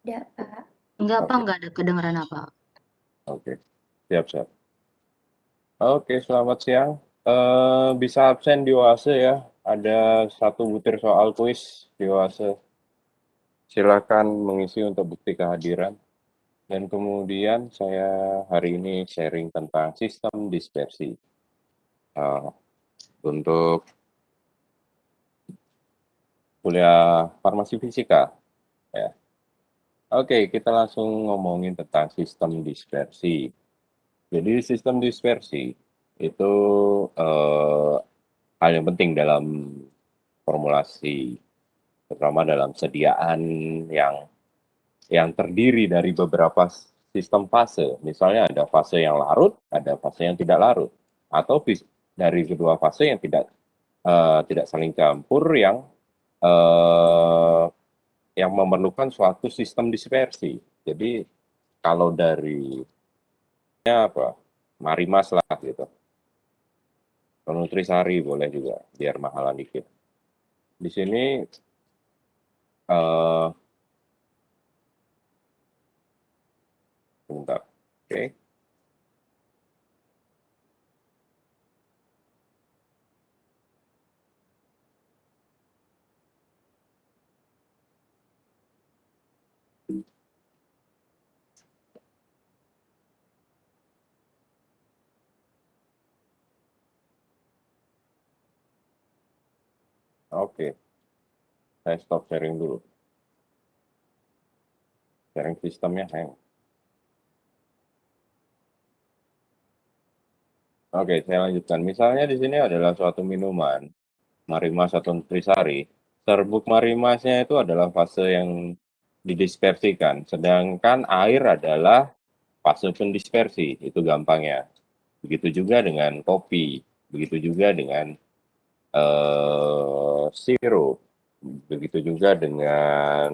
Tidak, Pak. Enggak, Pak, Oke, enggak ada kedengaran apa. oke. Siap, siap. Oke, selamat siang. Bisa absen di Oase ya. Ada satu butir soal kuis di Oase. Silakan mengisi untuk bukti kehadiran. Dan kemudian saya hari ini sharing tentang sistem dispersi. Eh, untuk kuliah farmasi fisika. Ya. Oke, kita langsung ngomongin tentang sistem dispersi. Jadi sistem dispersi itu eh, hal yang penting dalam formulasi, terutama dalam sediaan yang terdiri dari beberapa sistem fase. Misalnya ada fase yang larut, ada fase yang tidak larut, atau dari kedua fase yang tidak saling campur uh, yang memerlukan suatu sistem dispersi. Jadi kalau dari apa, Marimas lah gitu. Nutrisari boleh juga, biar mahalan dikit. Di sini uh, bentar. Oke. Oke, saya stop sharing dulu. Sharing sistemnya hang. Oke, saya lanjutkan. Misalnya di sini adalah suatu minuman, Marimas atau Nutrisari. Serbuk Marimasnya itu adalah fase yang didispersikan, sedangkan air adalah fase pendispersi. Itu gampangnya. Begitu juga dengan kopi, begitu juga dengan sirup, begitu juga dengan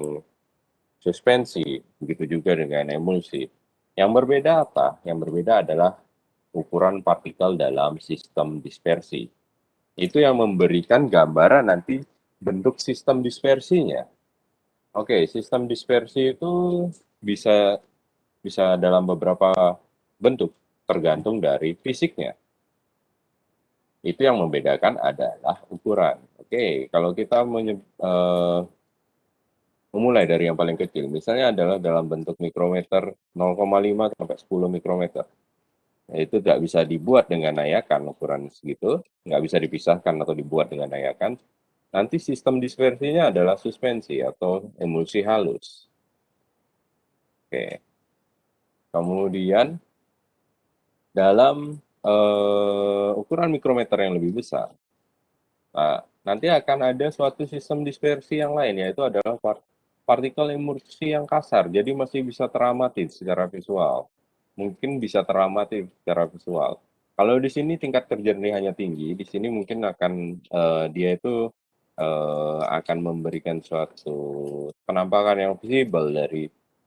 suspensi, begitu juga dengan emulsi. Yang berbeda apa? Yang berbeda adalah ukuran partikel dalam sistem dispersi. Itu yang memberikan gambaran nanti bentuk sistem dispersinya. Oke, sistem dispersi itu bisa bisa dalam beberapa bentuk, tergantung dari fisiknya. Itu yang membedakan adalah ukuran. Oke, kalau kita memulai dari yang paling kecil, misalnya adalah dalam bentuk mikrometer 0,5 sampai 10 mikrometer. Itu nggak bisa dibuat dengan nayakan ukuran segitu, nggak bisa dipisahkan atau dibuat dengan nayakan. Nanti sistem dispersinya adalah suspensi atau emulsi halus. Oke. Kemudian dalam ukuran mikrometer yang lebih besar, nah, nanti akan ada suatu sistem dispersi yang lain, yaitu adalah partikel emulsi yang kasar, jadi masih bisa teramati secara visual. Mungkin bisa teramati secara visual. Kalau di sini tingkat kejernihannya tinggi, di sini mungkin akan dia itu akan memberikan suatu penampakan yang visible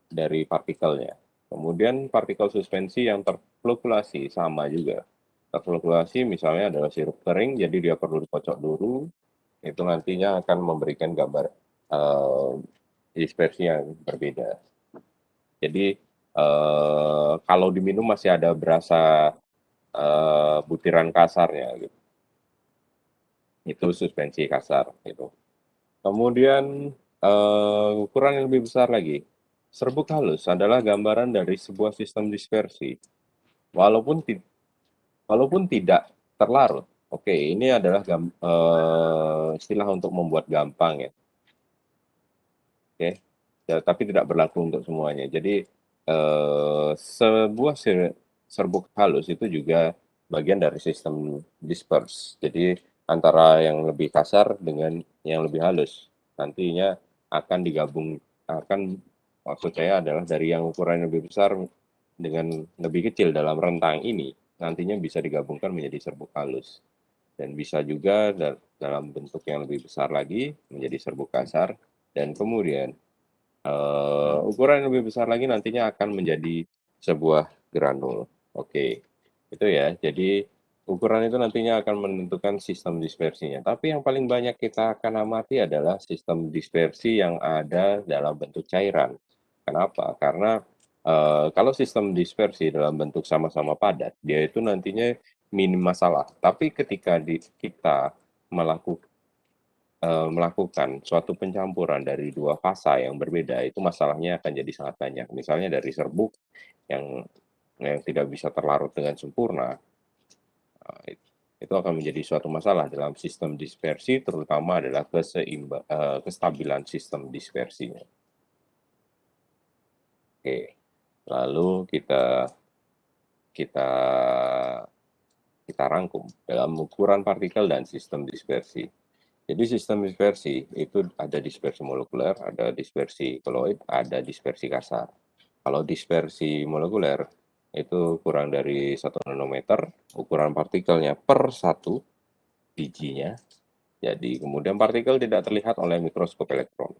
dari partikelnya. Kemudian partikel suspensi yang terfluktuasi sama juga. Terfluktuasi misalnya adalah sirup kering, jadi dia perlu dikocok dulu. Itu nantinya akan memberikan gambar dispersi yang berbeda. Jadi kalau diminum masih ada berasa butiran kasarnya gitu. Itu suspensi kasar gitu. Kemudian ukuran yang lebih besar lagi. Serbuk halus adalah gambaran dari sebuah sistem dispersi. Walaupun walaupun tidak terlarut. Oke, ini adalah istilah untuk membuat gampang ya. Oke. Ya, tapi tidak berlaku untuk semuanya. Jadi sebuah serbuk halus itu juga bagian dari sistem disperse. Jadi antara yang lebih kasar dengan yang lebih halus nantinya akan digabung, maksud saya adalah dari yang ukuran lebih besar dengan lebih kecil dalam rentang ini nantinya bisa digabungkan menjadi serbuk halus, dan bisa juga dalam bentuk yang lebih besar lagi menjadi serbuk kasar, dan kemudian ukuran yang lebih besar lagi nantinya akan menjadi sebuah granul. Oke, itu ya. Jadi ukuran itu nantinya akan menentukan sistem dispersinya. Tapi yang paling banyak kita akan amati adalah sistem dispersi yang ada dalam bentuk cairan. Kenapa? Karena kalau sistem dispersi dalam bentuk sama-sama padat, dia itu nantinya minim masalah. Tapi ketika kita melakukan suatu pencampuran dari dua fasa yang berbeda, itu masalahnya akan jadi sangat banyak. Misalnya dari serbuk yang tidak bisa terlarut dengan sempurna, itu akan menjadi suatu masalah dalam sistem dispersi, terutama adalah kestabilan sistem dispersinya. Oke, lalu kita kita kita rangkum dalam ukuran partikel dan sistem dispersi. Jadi sistem dispersi itu ada dispersi molekuler, ada dispersi koloid, ada dispersi kasar. Kalau dispersi molekuler itu kurang dari 1 nanometer, ukuran partikelnya per 1 bijinya. Jadi kemudian partikel tidak terlihat oleh mikroskop elektron.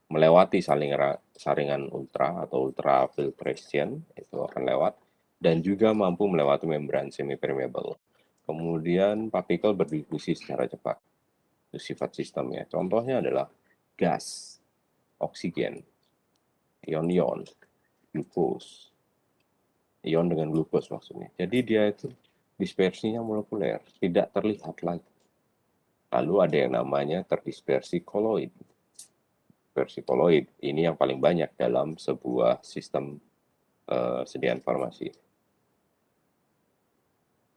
Melewati saringan ultra atau ultrafiltration, itu akan lewat, dan juga mampu melewati membran semi-permeable. Kemudian partikel berdifusi secara cepat. Itu sifat sistemnya. Contohnya adalah gas, oksigen, ion-ion, glukos, ion dengan glukos maksudnya. Jadi dia itu dispersinya molekuler, tidak terlihat lagi. Lalu ada yang namanya terdispersi koloid. Dispersi koloid ini yang paling banyak dalam sebuah sistem sediaan farmasi.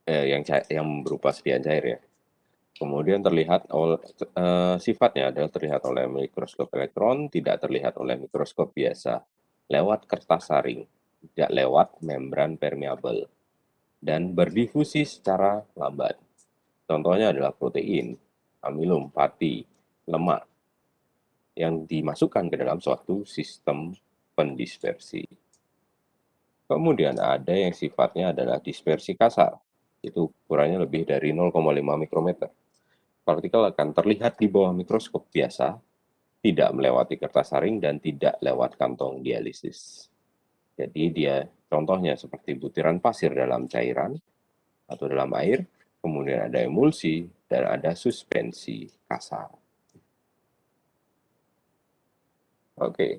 Yang berupa sediaan cair ya. Kemudian sifatnya adalah terlihat oleh mikroskop elektron, tidak terlihat oleh mikroskop biasa, lewat kertas saring, tidak lewat membran permeabel, dan berdifusi secara lambat. Contohnya adalah protein, amilum, pati, lemak, yang dimasukkan ke dalam suatu sistem pendispersi. Kemudian ada yang sifatnya adalah dispersi kasar, itu ukurannya lebih dari 0,5 mikrometer. Partikel akan terlihat di bawah mikroskop biasa, tidak melewati kertas saring, dan tidak lewat kantong dialisis. Jadi dia contohnya seperti butiran pasir dalam cairan atau dalam air, kemudian ada emulsi, dan ada suspensi kasar. Oke.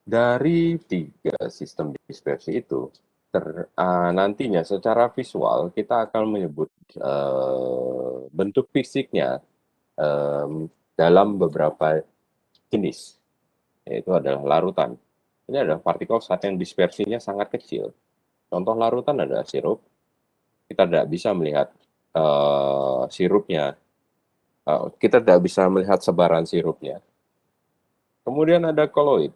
Dari 3 sistem dispersi itu, nantinya secara visual kita akan menyebut bentuk fisiknya dalam beberapa jenis, yaitu adalah larutan. Ini adalah partikel saat yang dispersinya sangat kecil. Contoh larutan adalah sirup. Kita tidak bisa melihat sirupnya, kita tidak bisa melihat sebaran sirupnya. Kemudian ada koloid.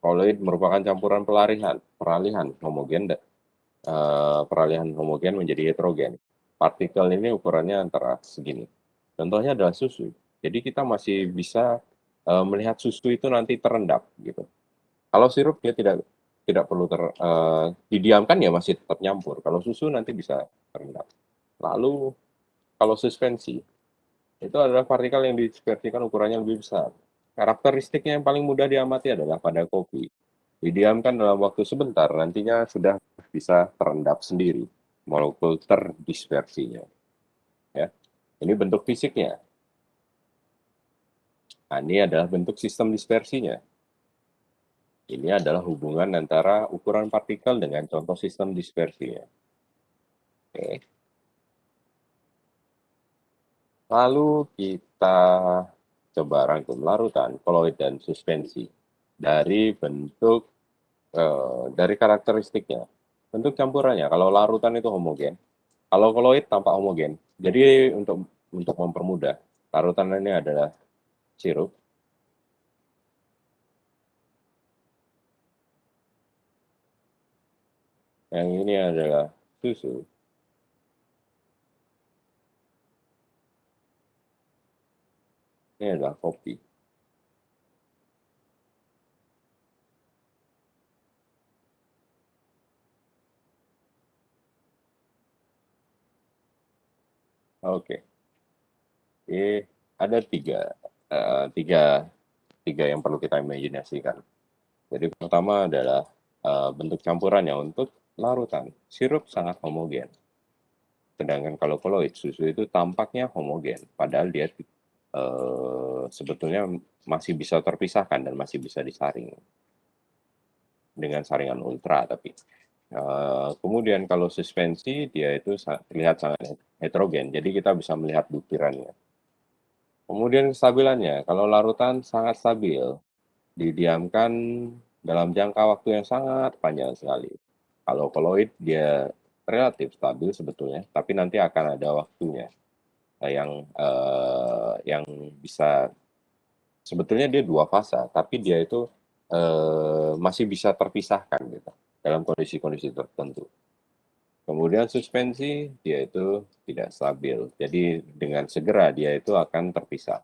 Koloid merupakan campuran peralihan homogen menjadi heterogen. Partikel ini ukurannya antara segini. Contohnya adalah susu. Jadi kita masih bisa melihat susu itu nanti terendap gitu. Kalau sirup dia tidak perlu didiamkan ya masih tetap nyampur. Kalau susu nanti bisa terendap. Lalu kalau suspensi itu adalah partikel yang dispersikan ukurannya lebih besar. Karakteristiknya yang paling mudah diamati adalah pada kopi. Didiamkan dalam waktu sebentar, nantinya sudah bisa terendap sendiri molekul terdispersinya. Ya, ini bentuk fisiknya. Nah, ini adalah bentuk sistem dispersinya. Ini adalah hubungan antara ukuran partikel dengan contoh sistem dispersinya. Oke. Lalu kita coba rangkum larutan, koloid, dan suspensi dari dari karakteristiknya. Bentuk campurannya, kalau larutan itu homogen, kalau koloid tampak homogen. Jadi untuk mempermudah, larutan ini adalah sirup. Yang ini adalah susu. Ini adalah kopi. Oke. Ada tiga yang perlu kita imajinasikan. Jadi pertama adalah bentuk campurannya untuk larutan. Sirup sangat homogen. Sedangkan kalau koloid, susu itu tampaknya homogen, padahal dia sebetulnya masih bisa terpisahkan dan masih bisa disaring dengan saringan ultra tapi. Kemudian kalau suspensi dia itu terlihat sangat heterogen, jadi kita bisa melihat butirannya. Kemudian kestabilannya, kalau larutan sangat stabil, didiamkan dalam jangka waktu yang sangat panjang sekali. Kalau koloid dia relatif stabil sebetulnya, tapi nanti akan ada waktunya yang bisa sebetulnya dia dua fase, tapi dia itu masih bisa terpisahkan gitu dalam kondisi-kondisi tertentu. Kemudian suspensi dia itu tidak stabil, jadi dengan segera dia itu akan terpisah.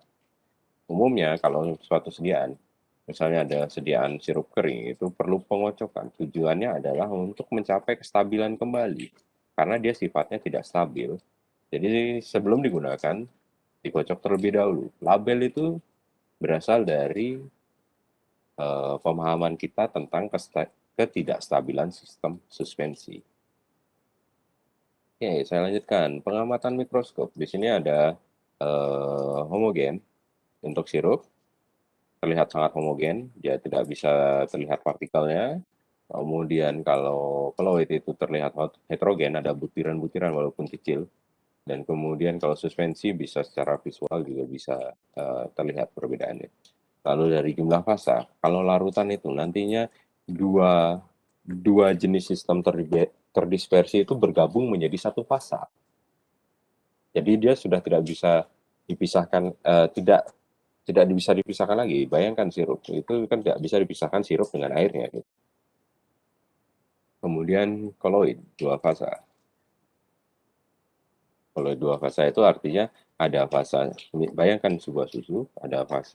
Umumnya kalau suatu sediaan, misalnya ada sediaan sirup kering, itu perlu pengocokan. Tujuannya adalah untuk mencapai kestabilan kembali, karena dia sifatnya tidak stabil. Jadi sebelum digunakan, dikocok terlebih dahulu. Label itu berasal dari pemahaman kita tentang ketidakstabilan sistem suspensi. Oke, saya lanjutkan. Pengamatan mikroskop. Di sini ada homogen untuk sirup, terlihat sangat homogen, dia tidak bisa terlihat partikelnya. Kemudian kalau colloid itu terlihat heterogen, ada butiran-butiran walaupun kecil. Dan kemudian kalau suspensi bisa secara visual juga bisa terlihat perbedaannya. Lalu dari jumlah fasa, kalau larutan itu nantinya dua jenis sistem terdispersi itu bergabung menjadi satu fasa. Jadi dia sudah tidak bisa dipisahkan, tidak bisa dipisahkan lagi. Bayangkan sirup itu kan tidak bisa dipisahkan sirup dengan airnya. Gitu. Kemudian koloid dua fasa. Kalau dua fasa itu artinya ada fasa. Bayangkan sebuah susu, ada fasa.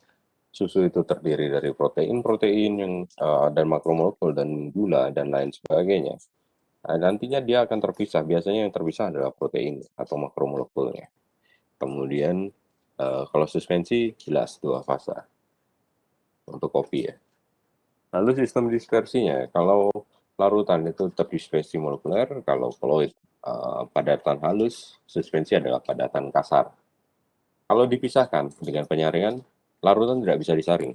Susu itu terdiri dari protein-protein yang dan makromolekul dan gula dan lain sebagainya. Nah, nantinya dia akan terpisah. Biasanya yang terpisah adalah protein atau makromolekulnya. Kemudian kalau suspensi jelas dua fasa untuk kopi ya. Lalu sistem dispersinya, kalau larutan itu terdispersi molekuler, kalau koloid padatan halus, suspensi adalah padatan kasar. Kalau dipisahkan dengan penyaringan, larutan tidak bisa disaring.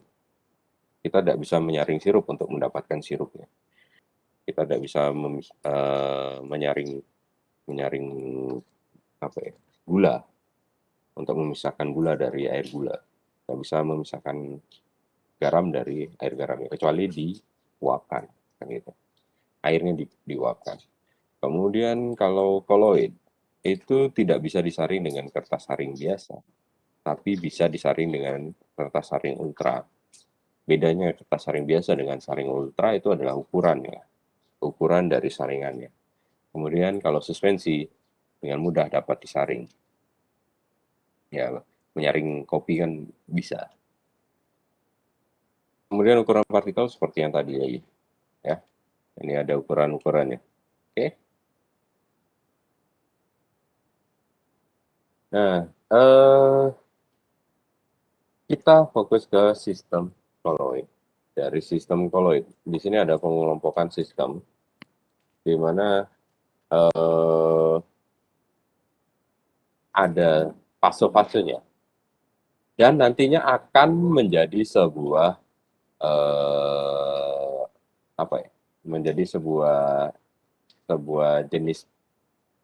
Kita tidak bisa menyaring sirup untuk mendapatkan sirupnya. Kita tidak bisa menyaring apa ya, gula untuk memisahkan gula dari air gula. Tidak bisa memisahkan garam dari air garamnya, kecuali diuapkan. Kan gitu. Airnya diuapkan. Kemudian kalau koloid, itu tidak bisa disaring dengan kertas saring biasa, tapi bisa disaring dengan kertas saring ultra. Bedanya kertas saring biasa dengan saring ultra itu adalah ukurannya, ukuran dari saringannya. Kemudian kalau suspensi, dengan mudah dapat disaring. Ya, menyaring kopi kan bisa. Kemudian ukuran partikel seperti yang tadi lagi. Ya, ini ada ukuran-ukurannya. Oke. Nah, kita fokus ke sistem koloid. Dari sistem koloid, di sini ada pengelompokan sistem, di mana ada fase-fasenya. Dan nantinya akan menjadi sebuah apa ya? Menjadi sebuah jenis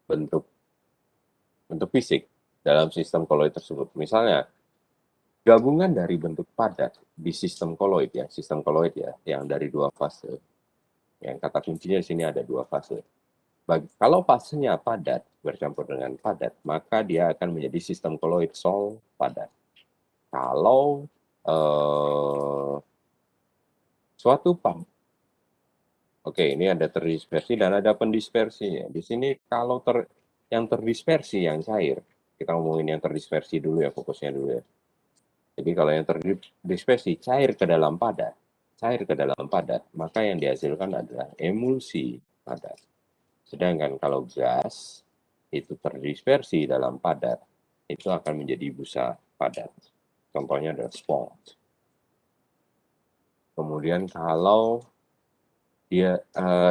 bentuk fisik dalam sistem koloid tersebut. Misalnya gabungan dari bentuk padat di sistem koloid ya, yang dari dua fase. Yang kata kuncinya di sini ada dua fase. Kalau fasenya padat bercampur dengan padat, maka dia akan menjadi sistem koloid sol padat. Kalau suatu pump, oke, ini ada terdispersi dan ada pendispersinya. Di sini kalau yang terdispersi yang cair, kita ngomongin yang terdispersi dulu ya, fokusnya dulu ya. Jadi kalau yang terdispersi cair ke dalam padat, maka yang dihasilkan adalah emulsi padat. Sedangkan kalau gas itu terdispersi dalam padat, itu akan menjadi busa padat. Contohnya adalah sponge. Kemudian kalau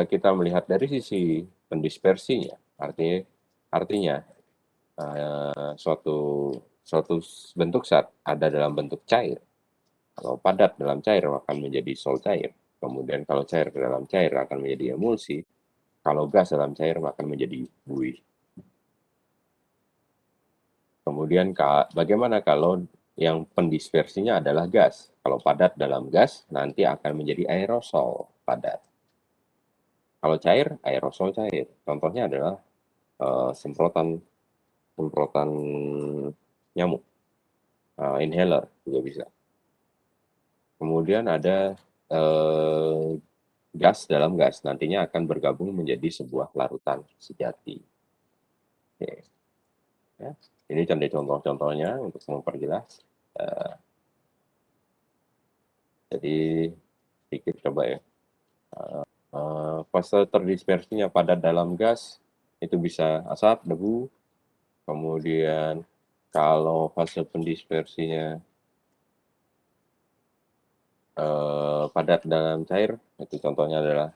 kita melihat dari sisi pendispersinya, artinya suatu suatu bentuk saat ada dalam bentuk cair. Kalau padat dalam cair akan menjadi sol cair. Kemudian kalau cair dalam cair akan menjadi emulsi. Kalau gas dalam cair akan menjadi buih. Kemudian bagaimana kalau yang pendispersinya adalah gas? Kalau padat dalam gas nanti akan menjadi aerosol padat. Kalau cair, aerosol cair. Contohnya adalah semprotan semprotan nyamuk, inhaler juga bisa. Kemudian ada eh, gas dalam gas, nantinya akan bergabung menjadi sebuah larutan sejati. Oke, ya. Ini contoh-contohnya untuk memperjelas. Eh, jadi sedikit coba ya. Fase terdispersinya padat dalam gas itu bisa asap, debu. Kemudian kalau fase pendispersinya padat dalam cair, itu contohnya adalah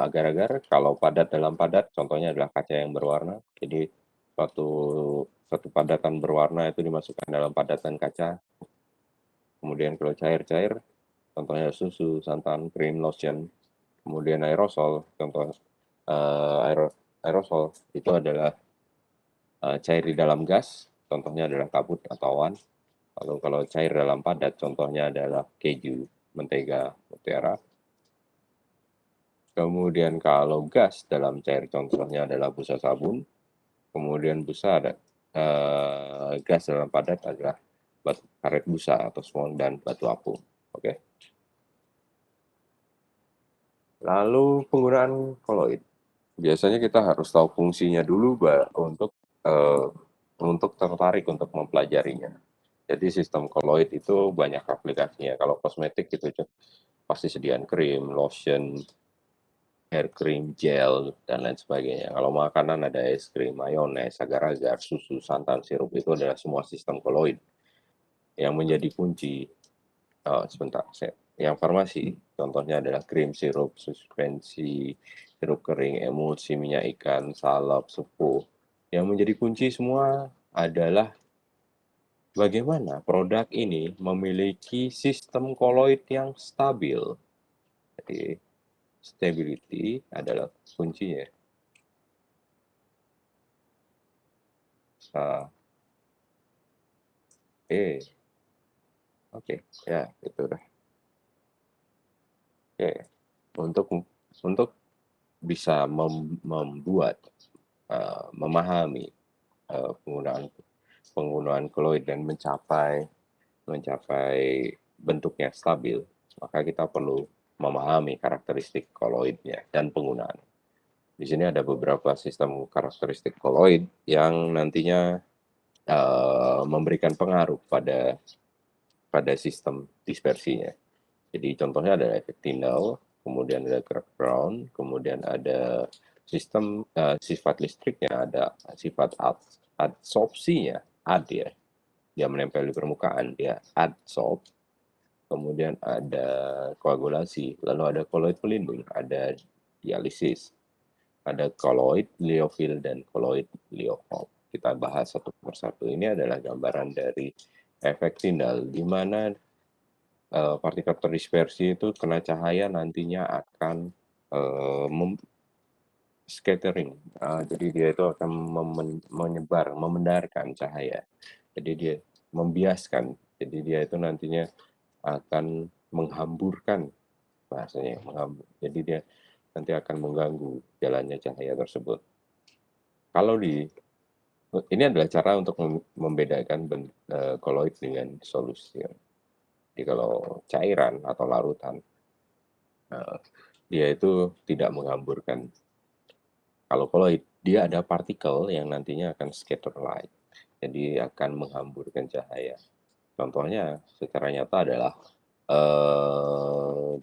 agar-agar. Kalau padat dalam padat, contohnya adalah kaca yang berwarna. Jadi suatu suatu padatan berwarna itu dimasukkan dalam padatan kaca. Kemudian kalau cair-cair, contohnya susu, santan, krim, lotion. Kemudian aerosol, contoh aerosol itu adalah cair di dalam gas, contohnya adalah kabut atau awan. Lalu kalau cair dalam padat, contohnya adalah keju, mentega, mutiara. Kemudian kalau gas dalam cair, contohnya adalah busa sabun. Kemudian busa ada gas dalam padat adalah batu karet busa atau smog dan batu apung. Oke. Lalu penggunaan koloid. Biasanya kita harus tahu fungsinya dulu uh, untuk tertarik untuk mempelajarinya. Jadi sistem koloid itu banyak aplikasinya. Kalau kosmetik itu pasti sediaan krim, lotion, hair cream, gel, dan lain sebagainya. Kalau makanan ada es krim, mayones, agar-agar, susu, santan, sirup, itu adalah semua sistem koloid yang menjadi kunci. Sebentar, yang farmasi, contohnya adalah krim, sirup, suspensi, sirup kering, emulsi, minyak ikan, salep, sepuh. Yang menjadi kunci semua adalah bagaimana produk ini memiliki sistem koloid yang stabil. Jadi, stability adalah kuncinya. Nah, oke, ya itu udah. Oke, untuk untuk bisa membuat memahami penggunaan penggunaan koloid dan mencapai mencapai bentuknya stabil, maka kita perlu memahami karakteristik koloidnya dan penggunaan. Di sini ada beberapa sistem karakteristik koloid yang nantinya memberikan pengaruh pada sistem dispersinya. Jadi contohnya ada efek Tyndall, kemudian ada Kirk Brown, kemudian ada sistem sifat listriknya, ada sifat adsorpsinya, ad ya, dia menempel di permukaan, dia adsorb. Kemudian ada koagulasi, lalu ada koloid pelindung, ada dialisis, ada koloid liofil dan koloid liofol. Kita bahas satu persatu. Ini adalah gambaran dari efek Tyndall, di mana partikel terdispersi itu kena cahaya nantinya akan scattering. Jadi dia itu akan menyebar, memendarkan cahaya. Jadi dia membiaskan. Jadi dia itu nantinya akan menghamburkan, bahasanya menghambur. Jadi dia nanti akan mengganggu jalannya cahaya tersebut. Kalau ini adalah cara untuk membedakan koloid dengan solusi. Jadi kalau cairan atau larutan, dia itu tidak menghamburkan. Kalau koloid, dia ada partikel yang nantinya akan scatter light. Jadi akan menghamburkan cahaya. Contohnya secara nyata adalah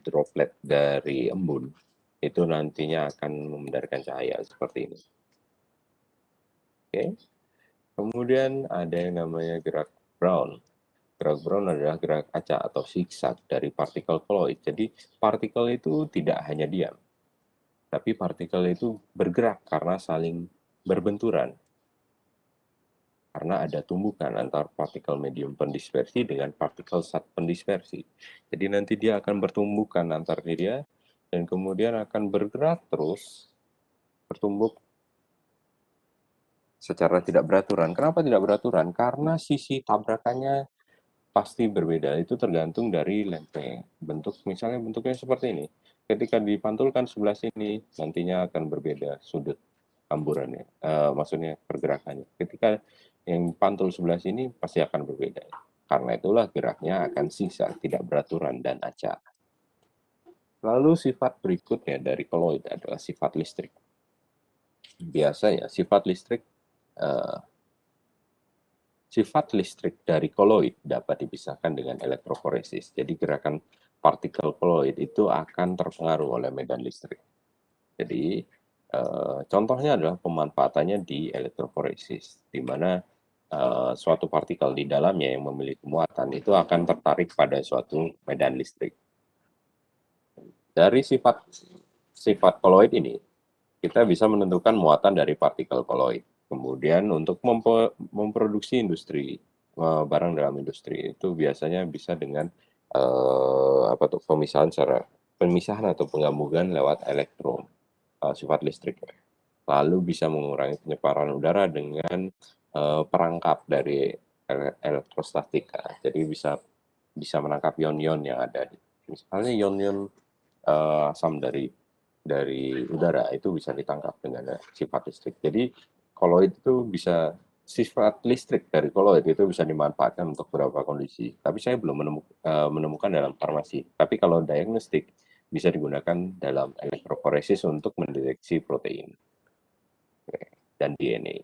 droplet dari embun itu nantinya akan memandarkan cahaya seperti ini. Oke. Kemudian ada yang namanya gerak Brown. Gerak Brown adalah gerak acak atau zigzag dari partikel koloid. Jadi partikel itu tidak hanya diam, tapi partikel itu bergerak karena saling berbenturan. karena ada tumbukan antar partikel medium pendispersi dengan partikel zat pendispersi. Jadi nanti dia akan bertumbukan antar dia dan kemudian akan bergerak terus, bertumbuk secara tidak beraturan. Kenapa tidak beraturan? Karena sisi tabrakannya pasti berbeda. Itu tergantung dari lempeng. Misalnya bentuknya seperti ini. Ketika dipantulkan sebelah sini, nantinya akan berbeda sudut hamburannya. Maksudnya pergerakannya. Ketika yang pantul sebelah sini pasti akan berbeda. Karena itulah geraknya akan sisa, tidak beraturan dan acak. Lalu sifat berikutnya dari koloid adalah sifat listrik. Biasanya eh, sifat listrik dari koloid dapat dipisahkan dengan elektroforesis. Jadi gerakan partikel koloid itu akan terpengaruh oleh medan listrik. Jadi contohnya adalah pemanfaatannya di elektroforesis, di mana suatu partikel di dalamnya yang memiliki muatan itu akan tertarik pada suatu medan listrik. Dari sifat koloid ini, kita bisa menentukan muatan dari partikel koloid. Kemudian untuk memproduksi industri, barang dalam industri itu biasanya bisa dengan pemisahan atau penggabungan lewat elektron, sifat listrik. Lalu bisa mengurangi penyebaran udara dengan perangkap dari elektrostatika. Jadi bisa menangkap ion-ion yang ada. Misalnya ion-ion asam dari udara itu bisa ditangkap dengan sifat listrik. Jadi koloid itu bisa sifat listrik dari koloid itu bisa dimanfaatkan untuk beberapa kondisi. Tapi saya belum menemukan dalam farmasi. Tapi kalau diagnostik bisa digunakan dalam elektroforesis untuk mendeteksi protein dan DNA.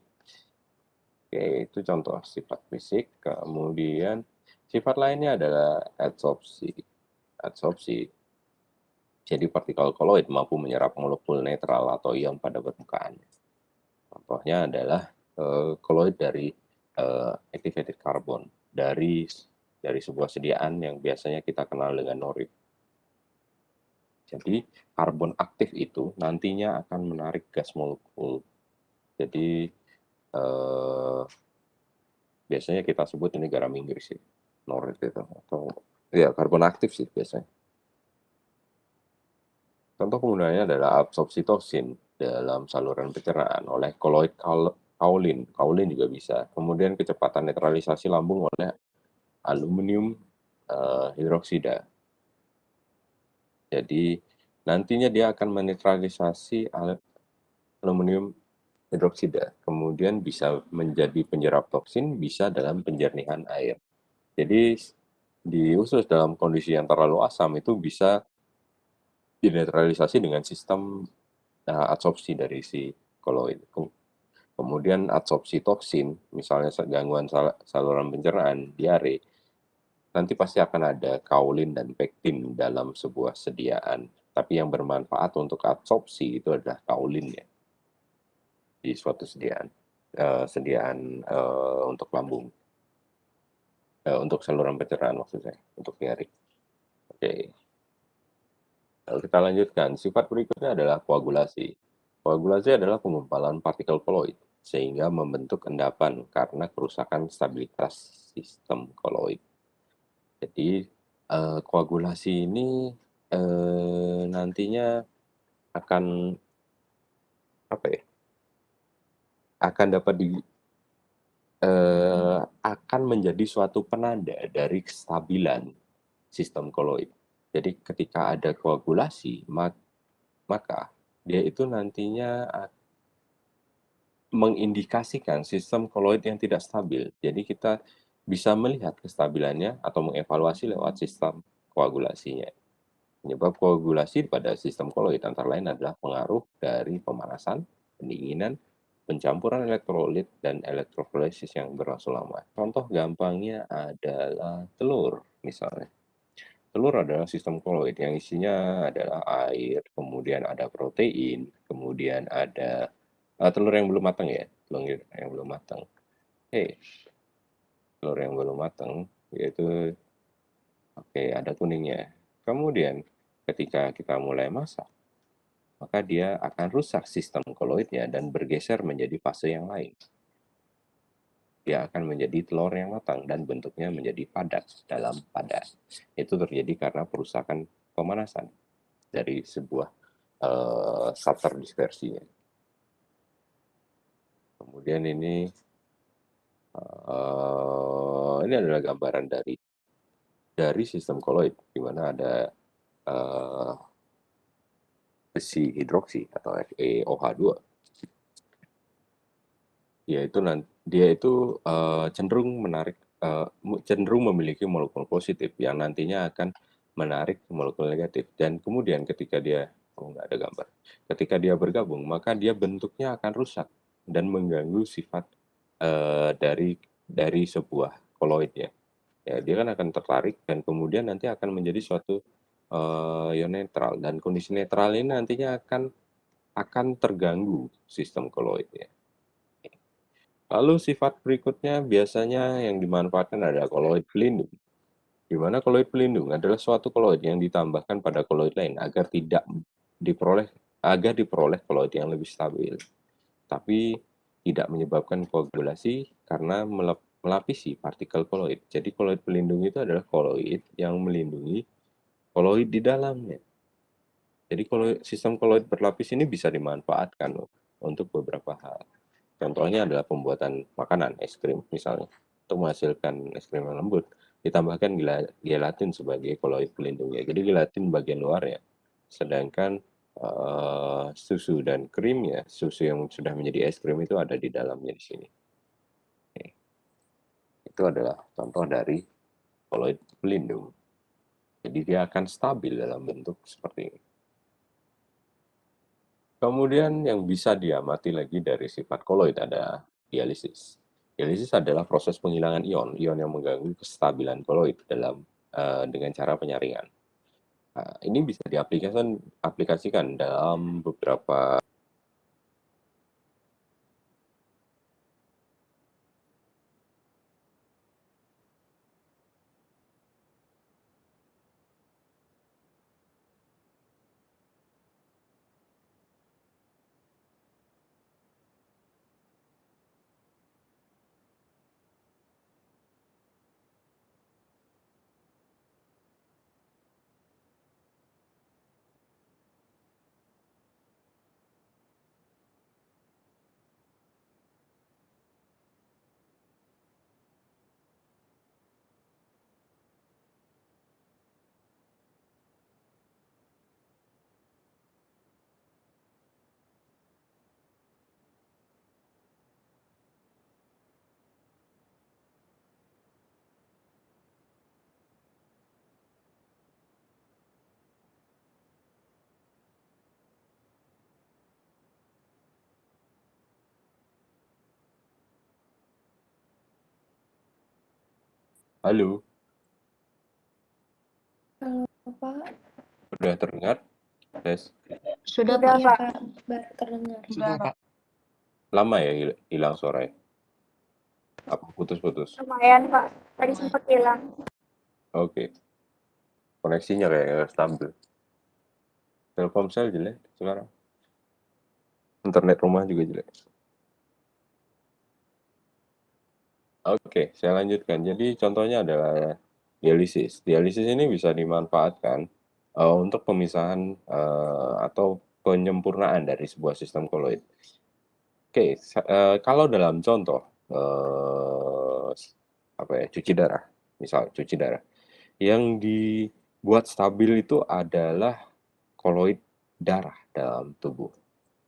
Oke, itu contoh sifat fisik. Kemudian sifat lainnya adalah adsorpsi. Adsorpsi. Jadi partikel koloid mampu menyerap molekul netral atau ion pada permukaannya. Contohnya adalah koloid dari activated carbon dari sebuah sediaan yang biasanya kita kenal dengan norit. Jadi karbon aktif itu nantinya akan menarik gas molekul. Jadi biasanya kita sebut ini garam Inggris sih, norit itu atau ya karbon aktif sih biasanya. Contoh penggunaannya adalah absorpsi toksin dalam saluran pencernaan oleh koloid kaolin. Kaolin juga bisa. Kemudian kecepatan netralisasi lambung oleh aluminium hidroksida. Jadi nantinya dia akan menetralisasi aluminium hidroksida. Kemudian bisa menjadi penyerap toksin, bisa dalam penjernihan air. Jadi di usus dalam kondisi yang terlalu asam itu bisa dinetralisasi dengan sistem adsorpsi dari si koloid. Kemudian adsorpsi toksin, misalnya gangguan saluran pencernaan, diare, nanti pasti akan ada kaolin dan pektin dalam sebuah sediaan. Tapi yang bermanfaat untuk adsorpsi itu adalah kaolin ya, di suatu sediaan untuk lambung, untuk saluran pencernaan maksud saya, untuk diare. Oke. Lalu kita lanjutkan, sifat berikutnya adalah koagulasi. Koagulasi adalah penggumpalan partikel koloid, sehingga membentuk endapan karena kerusakan stabilitas sistem koloid. Jadi, koagulasi ini nantinya akan apa ya? Akan dapat akan menjadi suatu penanda dari kestabilan sistem koloid. Jadi ketika ada koagulasi, maka dia itu nantinya mengindikasikan sistem koloid yang tidak stabil. Jadi kita bisa melihat kestabilannya atau mengevaluasi lewat sistem koagulasinya. Penyebab koagulasi pada sistem koloid antara lain adalah pengaruh dari pemanasan, pendinginan, pencampuran elektrolit, dan elektroforesis yang berlangsung lama. Contoh gampangnya adalah telur, misalnya. Telur adalah sistem koloid yang isinya adalah air, kemudian ada protein, kemudian ada telur yang belum matang ya, telur yang belum matang. Telur yang belum matang yaitu oke, ada kuningnya. Kemudian ketika kita mulai masak, maka dia akan rusak sistem koloidnya dan bergeser menjadi fase yang lain. dia akan menjadi telur yang matang dan bentuknya menjadi padat dalam padat. Itu terjadi karena perusakan pemanasan dari sebuah starter dispersinya. Kemudian ini adalah gambaran dari sistem koloid, di mana ada uh, besi hidroksi atau FeOH2. Dia itu cenderung memiliki molekul positif yang nantinya akan menarik molekul negatif. Dan kemudian nggak ada gambar, ketika dia bergabung, maka dia bentuknya akan rusak dan mengganggu sifat dari sebuah koloid ya. Ya, dia kan akan tertarik dan kemudian nanti akan menjadi suatu ion netral, dan kondisi netral ini nantinya akan terganggu sistem koloid ya. Lalu sifat berikutnya biasanya yang dimanfaatkan adalah koloid pelindung, di mana koloid pelindung adalah suatu koloid yang ditambahkan pada koloid lain diperoleh agar diperoleh koloid yang lebih stabil, tapi tidak menyebabkan koagulasi karena melapisi partikel koloid. Jadi koloid pelindung itu adalah koloid yang melindungi koloid di dalamnya. Jadi sistem koloid berlapis ini bisa dimanfaatkan loh, untuk beberapa hal. Contohnya adalah pembuatan makanan, es krim misalnya. Untuk menghasilkan es krim yang lembut, ditambahkan gelatin sebagai koloid pelindungnya. Jadi gelatin bagian luarnya. Sedangkan susu dan krim ya, susu yang sudah menjadi es krim itu ada di dalamnya di sini. Oke. Itu adalah contoh dari koloid pelindung. Jadi dia akan stabil dalam bentuk seperti ini. Kemudian yang bisa diamati lagi dari sifat koloid ada dialisis. Dialisis adalah proses penghilangan ion yang mengganggu kestabilan koloid dengan cara penyaringan. Nah, ini bisa diaplikasikan dalam beberapa. Halo, Halo Pak. sudah terdengar? Tes. Sudah Pak. Iya Pak, baru terdengar. Sudah, Pak. Lama ya hilang suaranya? Apa putus-putus? Lumayan, Pak. Tadi sempat hilang. Oke. Koneksinya kayak stabil. Telkomsel jelek sekarang. Internet rumah juga jelek. Oke, saya lanjutkan. Jadi contohnya adalah dialisis. Dialisis ini bisa dimanfaatkan untuk pemisahan atau penyempurnaan dari sebuah sistem koloid. Oke, kalau dalam contoh cuci darah, misal cuci darah, yang dibuat stabil itu adalah koloid darah dalam tubuh,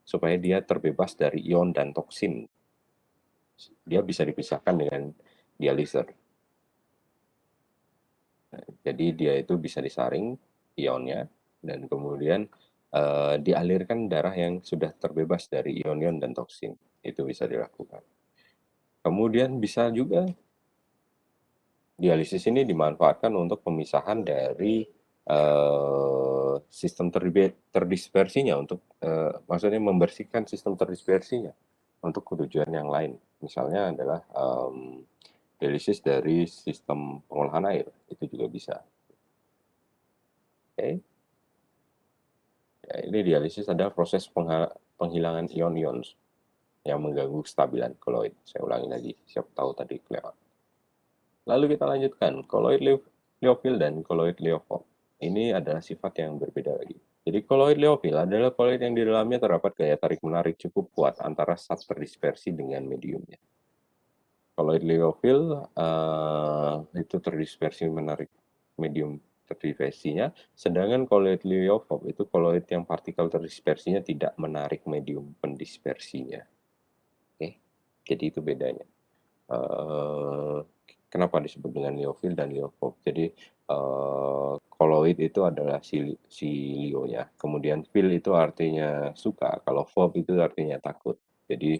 supaya dia terbebas dari ion dan toksin. Dia bisa dipisahkan dengan dialiser. Jadi dia itu bisa disaring ionnya dan kemudian dialirkan darah yang sudah terbebas dari ion-ion dan toksin. Itu bisa dilakukan. Kemudian bisa juga dialisis ini dimanfaatkan untuk pemisahan dari sistem terdispersinya maksudnya membersihkan sistem terdispersinya untuk tujuan yang lain. Misalnya adalah dialisis dari sistem pengolahan air, itu juga bisa. Oke. Ya, ini dialisis adalah proses penghilangan ion-ion yang mengganggu kestabilan koloid. Saya ulangi lagi, siapa tahu tadi kelewat. Lalu kita lanjutkan, koloid liofil dan koloid leofob. Ini adalah sifat yang berbeda lagi. Jadi koloid leofil adalah koloid yang di dalamnya terdapat gaya tarik-menarik cukup kuat antara zat terdispersi dengan mediumnya. Koloid leofil itu terdispersi menarik medium terdispersinya, sedangkan koloid leofob itu koloid yang partikel terdispersinya tidak menarik medium pendispersinya. Oke, jadi itu bedanya. Kenapa disebut dengan leofil dan leofob? Jadi koloid itu adalah si lionya, kemudian fil itu artinya suka, kalau fob itu artinya takut. Jadi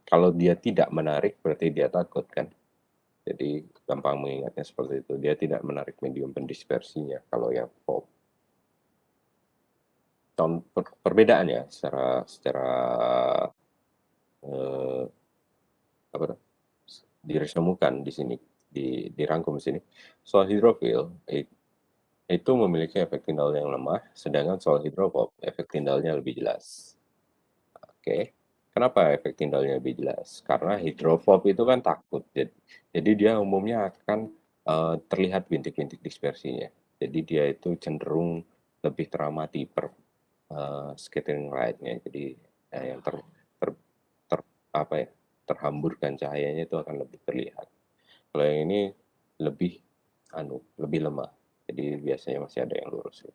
kalau dia tidak menarik berarti dia takut kan. Jadi gampang mengingatnya seperti itu. Dia tidak menarik medium pendispersinya kalau yang fob. Perbedaannya secara apa diresemukan di sini, dirangkum di sini. Soal hidrofil itu memiliki efek tindal yang lemah, sedangkan soal hidrofob efek tindalnya lebih jelas. Oke, kenapa efek tindalnya lebih jelas? Karena hidrofob itu kan takut, jadi dia umumnya akan terlihat bintik-bintik dispersinya. Jadi dia itu cenderung lebih teramati per scattering light-nya. Jadi yang apa ya, terhamburkan cahayanya itu akan lebih terlihat. Kalau yang ini lebih lebih lemah. Jadi biasanya masih ada yang lurus.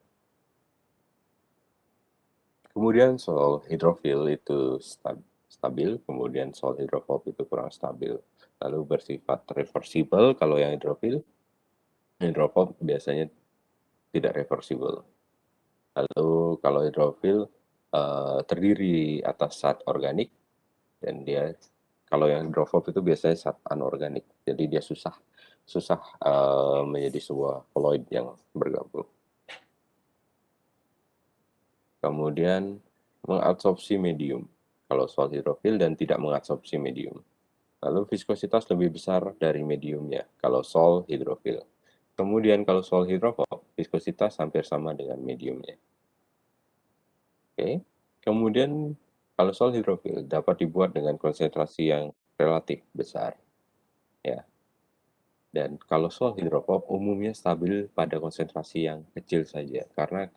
Kemudian soal hidrofil itu stabil, kemudian soal hidrofob itu kurang stabil. Lalu bersifat reversible kalau yang hidrofob biasanya tidak reversible. Lalu kalau hidrofil terdiri atas zat organik, dan dia kalau yang hidrofob itu biasanya zat anorganik. Jadi dia susah menjadi sebuah koloid yang bergabung. Kemudian mengabsorpsi medium kalau soal hidrofil dan tidak mengabsorpsi medium. Lalu viskositas lebih besar dari mediumnya kalau sol hidrofil. Kemudian kalau sol hidrofob, viskositas hampir sama dengan mediumnya. Oke. Kemudian kalau sol hidrofil dapat dibuat dengan konsentrasi yang relatif besar. Ya. Dan kalau sol hidrofob umumnya stabil pada konsentrasi yang kecil saja karena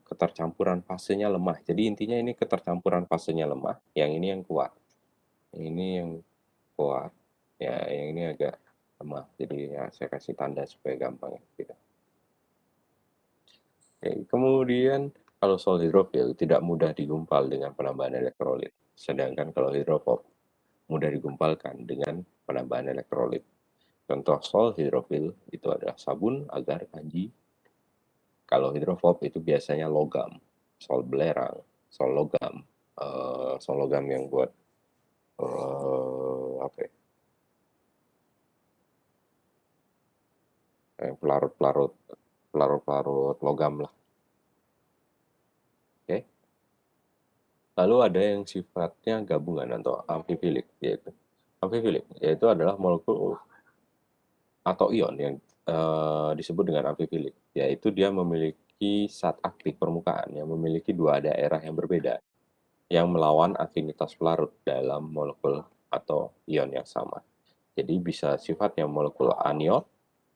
ketercampuran fasenya lemah. Jadi intinya ini ketercampuran fasenya lemah, yang ini yang kuat. Ini yang kuat, ya yang ini agak lemah. Jadi ya saya kasih tanda supaya gampang ya. Gitu. Oke, kemudian kalau sol hidrofil tidak mudah digumpal dengan penambahan elektrolit. Sedangkan kalau hidrofob mudah digumpalkan dengan penambahan elektrolit. Contoh sol hidrofil itu adalah sabun, agar, kanji. Kalau hidrofob itu biasanya logam, sol belerang, sol logam yang buat apa ya? Pelarut logam lah. Oke. Lalu ada yang sifatnya gabungan atau amfifilik, yaitu adalah molekul atau ion yang disebut dengan amfifilik, yaitu dia memiliki zat aktif permukaan yang memiliki dua daerah yang berbeda yang melawan afinitas pelarut dalam molekul atau ion yang sama. Jadi bisa sifatnya molekul anion,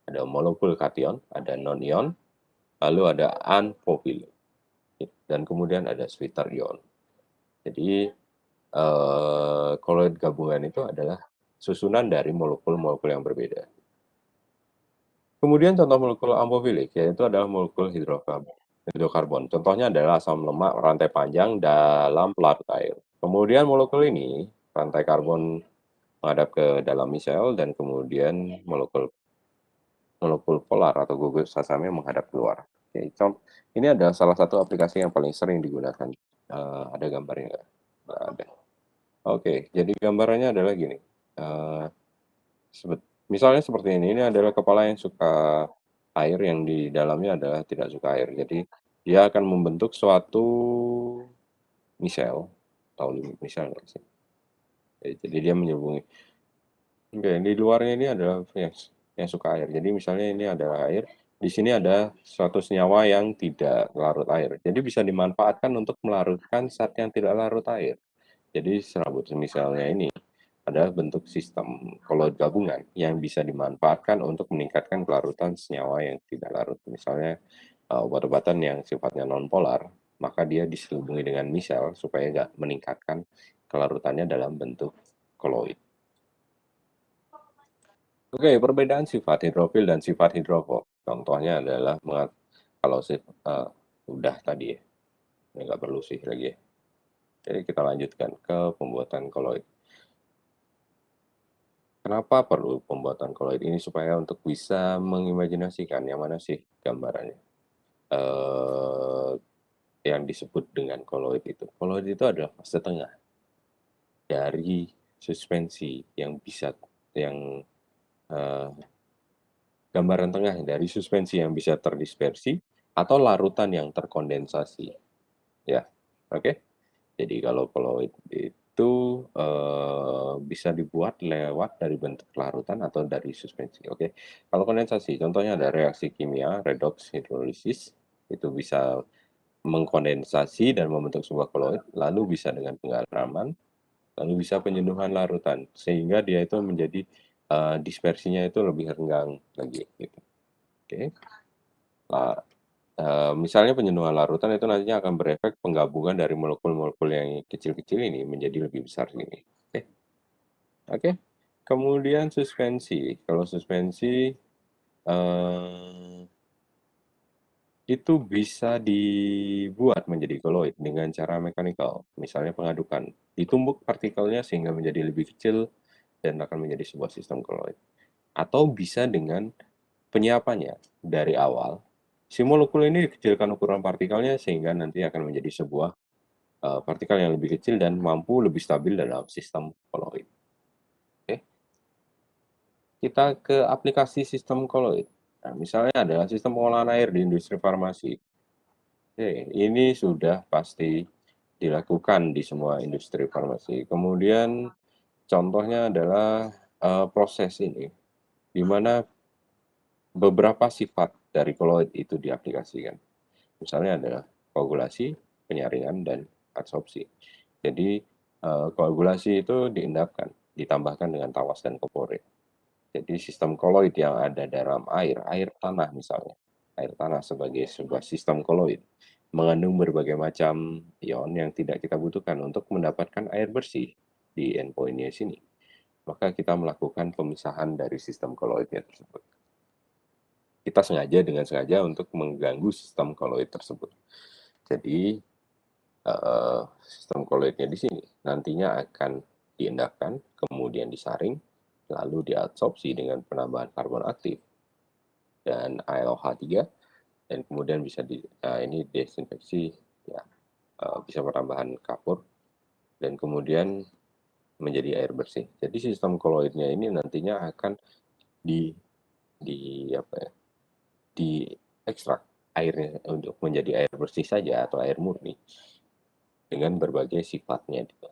ada molekul kation, ada non-ion, lalu ada anfofilik, dan kemudian ada sweeter ion. Jadi koloid gabungan itu adalah susunan dari molekul-molekul yang berbeda. Kemudian contoh molekul amfofilik yaitu adalah molekul hidrokarbon. Contohnya adalah asam lemak rantai panjang dalam pelarut air. Kemudian molekul ini rantai karbon menghadap ke dalam misel dan kemudian molekul polar atau gugus asamnya menghadap keluar. Oke, ini adalah salah satu aplikasi yang paling sering digunakan. Ada gambarnya nggak? Nggak ada. Oke, jadi gambarannya adalah gini. Misalnya seperti ini adalah kepala yang suka air, yang di dalamnya adalah tidak suka air. Jadi dia akan membentuk suatu misel, tahu misel nggak sih? Jadi dia menyambungi. Oke, di luarnya ini adalah yang suka air. Jadi misalnya ini adalah air, di sini ada suatu senyawa yang tidak larut air. Jadi bisa dimanfaatkan untuk melarutkan zat yang tidak larut air. Jadi serabut misalnya ini adalah bentuk sistem koloid gabungan yang bisa dimanfaatkan untuk meningkatkan kelarutan senyawa yang tidak larut. Misalnya obat-obatan yang sifatnya non-polar, maka dia diselubungi dengan misel supaya nggak meningkatkan kelarutannya dalam bentuk koloid. Oke, perbedaan sifat hidrofil dan sifat hidrofob. Contohnya adalah kalau udah tadi ya, nggak perlu sih lagi ya. Jadi kita lanjutkan ke pembuatan koloid. Kenapa perlu pembuatan koloid ini? Supaya untuk bisa mengimajinasikan yang mana sih gambarannya. Yang disebut dengan koloid itu. Koloid itu adalah fase tengah dari suspensi yang bisa yang eh, gambaran tengah dari suspensi yang bisa terdispersi atau larutan yang terkondensasi. Ya, oke. Jadi kalau koloid itu bisa dibuat lewat dari bentuk larutan atau dari suspensi. Oke. Kalau kondensasi, contohnya ada reaksi kimia, redox hidrolisis, itu bisa mengkondensasi dan membentuk sebuah koloid, lalu bisa dengan penggaraman, lalu bisa penyeduhan larutan, sehingga dia itu menjadi dispersinya itu lebih renggang lagi. Gitu. Oke. Nah, misalnya penyeduhan larutan itu nantinya akan berefek penggabungan dari molekul-molekul yang kecil-kecil ini menjadi lebih besar ini. Oke. Oke. Kemudian suspensi. Kalau suspensi eh, itu bisa dibuat menjadi koloid dengan cara mekanikal, misalnya pengadukan. Ditumbuk partikelnya sehingga menjadi lebih kecil dan akan menjadi sebuah sistem koloid. Atau bisa dengan penyiapannya dari awal. Si molekul ini dikecilkan ukuran partikelnya sehingga nanti akan menjadi sebuah partikel yang lebih kecil dan mampu lebih stabil dalam sistem koloid. Oke. Kita ke aplikasi sistem koloid. Nah, misalnya adalah sistem pengolahan air di industri farmasi. Oke, ini sudah pasti dilakukan di semua industri farmasi. Kemudian contohnya adalah proses ini, di mana beberapa sifat dari koloid itu diaplikasikan. Misalnya adalah koagulasi, penyaringan, dan adsorpsi. Jadi koagulasi itu diendapkan, ditambahkan dengan tawas dan kopore. Jadi sistem koloid yang ada dalam air tanah misalnya, air tanah sebagai sebuah sistem koloid, mengandung berbagai macam ion yang tidak kita butuhkan untuk mendapatkan air bersih di endpoint-nya sini. Maka kita melakukan pemisahan dari sistem koloidnya tersebut. Kita dengan sengaja untuk mengganggu sistem koloid tersebut. Jadi sistem koloidnya di sini nantinya akan diendapkan, kemudian disaring, lalu diadsorpsi dengan penambahan karbon aktif dan ALOH3, dan kemudian bisa ini desinfeksi ya, bisa penambahan kapur dan kemudian menjadi air bersih. Jadi sistem koloidnya ini nantinya akan di apa ya, diekstrak airnya untuk menjadi air bersih saja atau air murni dengan berbagai sifatnya gitu.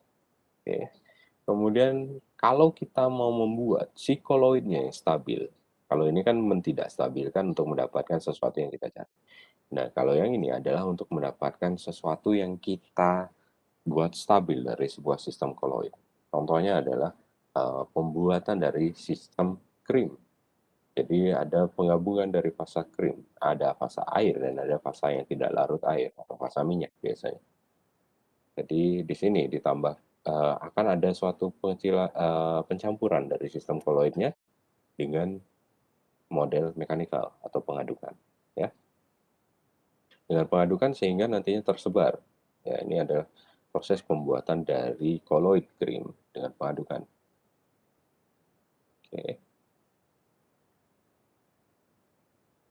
Oke. Kemudian kalau kita mau membuat si koloidnya yang stabil, kalau ini kan tidak stabil kan untuk mendapatkan sesuatu yang kita cari. Nah, kalau yang ini adalah untuk mendapatkan sesuatu yang kita buat stabil dari sebuah sistem koloid. Contohnya adalah pembuatan dari sistem krim. Jadi ada penggabungan dari fasa krim, ada fasa air dan ada fasa yang tidak larut air atau fasa minyak biasanya. Jadi di sini ditambah akan ada suatu pencampuran dari sistem koloidnya dengan model mekanikal atau pengadukan. Ya. Dengan pengadukan sehingga nantinya tersebar. Ya, ini adalah proses pembuatan dari koloid krim dengan pengadukan. Oke.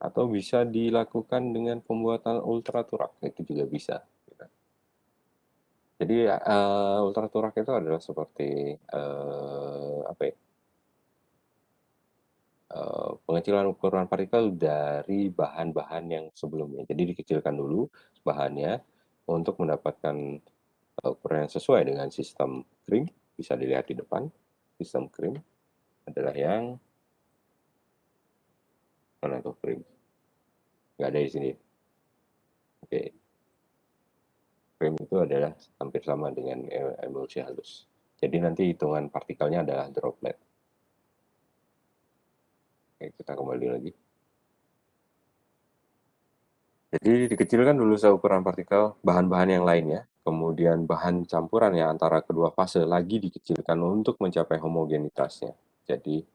Atau bisa dilakukan dengan pembuatan ultraturak, itu juga bisa. Jadi ultraturak itu adalah seperti apa ya? Pengecilan ukuran partikel dari bahan-bahan yang sebelumnya. Jadi dikecilkan dulu bahannya untuk mendapatkan ukuran yang sesuai dengan sistem krim. Bisa dilihat di depan. Sistem krim adalah yang mana tuh krim? Nggak ada di sini. Oke. krim itu adalah hampir sama dengan emulsi halus. Jadi nanti hitungan partikelnya adalah droplet. Oke, kita kembali lagi. Jadi dikecilkan dulu seukuran partikel bahan-bahan yang lainnya, kemudian bahan campuran ya antara kedua fase lagi dikecilkan untuk mencapai homogenitasnya. Jadi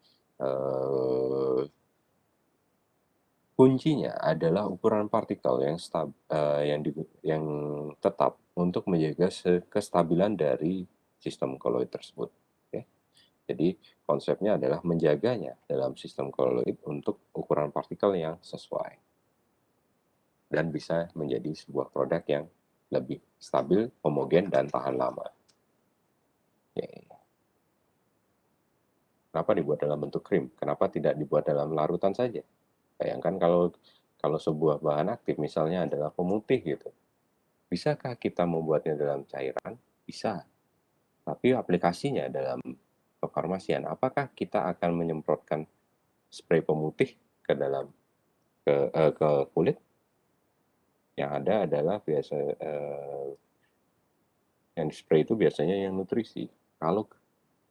kuncinya adalah ukuran partikel yang tetap untuk menjaga kestabilan dari sistem koloid tersebut. Oke. Jadi konsepnya adalah menjaganya dalam sistem koloid untuk ukuran partikel yang sesuai. Dan bisa menjadi sebuah produk yang lebih stabil, homogen, dan tahan lama. Oke. Kenapa dibuat dalam bentuk krim? Kenapa tidak dibuat dalam larutan saja? Bayangkan kalau sebuah bahan aktif misalnya adalah pemutih gitu. Bisakah kita membuatnya dalam cairan? Bisa. Tapi aplikasinya dalam kefarmasian, apakah kita akan menyemprotkan spray pemutih ke kulit? Yang ada adalah yang spray itu biasanya yang nutrisi.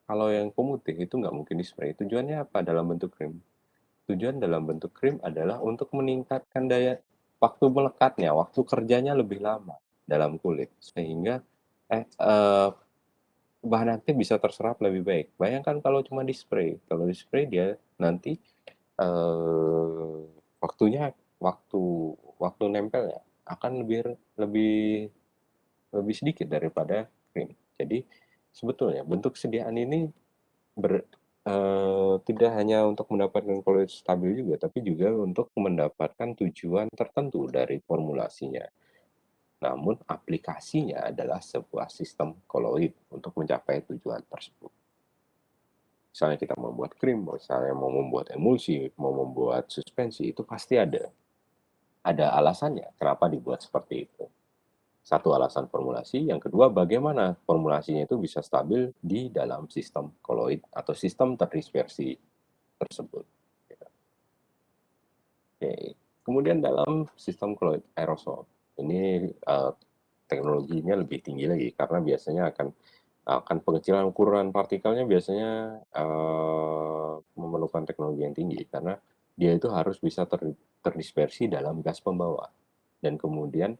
Kalau yang pemutih itu nggak mungkin di-spray. Tujuannya apa dalam bentuk krim? Tujuan dalam bentuk krim adalah untuk meningkatkan waktu melekatnya, waktu kerjanya lebih lama dalam kulit. Sehingga bahan aktif bisa terserap lebih baik. Bayangkan kalau cuma di-spray. Kalau di-spray dia nanti waktu nempelnya akan lebih sedikit daripada krim. Jadi sebetulnya bentuk sediaan ini tidak hanya untuk mendapatkan kualitas stabil juga, tapi juga untuk mendapatkan tujuan tertentu dari formulasinya. Namun aplikasinya adalah sebuah sistem koloid untuk mencapai tujuan tersebut. Misalnya kita mau membuat krim, misalnya mau membuat emulsi, mau membuat suspensi, itu pasti ada alasannya kenapa dibuat seperti itu. Satu, alasan formulasi. Yang kedua, bagaimana formulasinya itu bisa stabil di dalam sistem koloid atau sistem terdispersi tersebut. Oke. Kemudian dalam sistem koloid aerosol, ini teknologinya lebih tinggi lagi karena biasanya akan pengecilan ukuran partikelnya biasanya memerlukan teknologi yang tinggi karena dia itu harus bisa terdispersi dalam gas pembawa dan kemudian